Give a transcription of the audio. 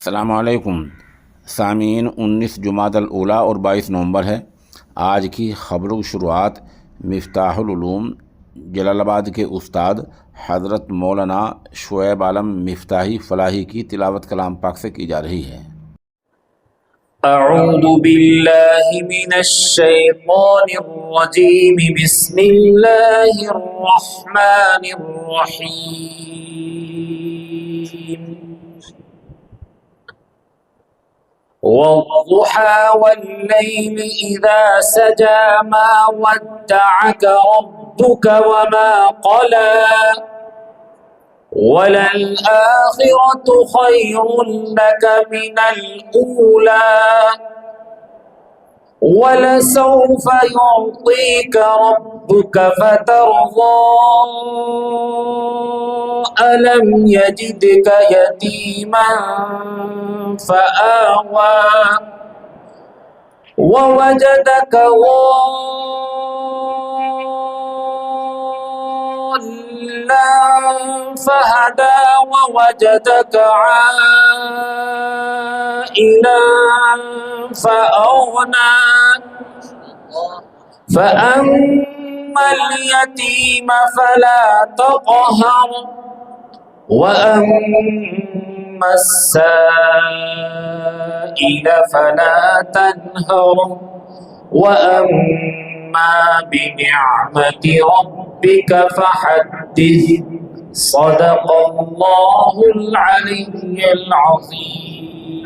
अस्सलामुअलैकुम सामीन। 19 जुमादल ऊला और 22 नवंबर है। आज की ख़बरों की शुरुआत मिफ्ताहुल उलूम जलालाबाद के उस्ताद हज़रत मौलाना शुएब आलम मिफ्ताही फ़लाही की तिलावत कलाम पाक से की जा रही है। अऊज़ु बिल्लाहि मिनश शैतानिर रजीम, बिस्मिल्लाहिर रहमानिर रहीम। वद्दुहा वल्लैलि इज़ा सजा मा वद्दअक रब्बुका वमा क़ला वलल आखिरतु खैरुन लक मिनल ऊला वलसौफ युअतीक रब्बुक फतरज़ा अलम यजिदक यतीमन फआवा ववजदक ضالا فهدى ووجدك عائلا فأغنى فأما اليتيم فلا تقهر وأما السائل فلا تنهر وأما بنعمة ربك فحدث صدق الله العلي العظيم।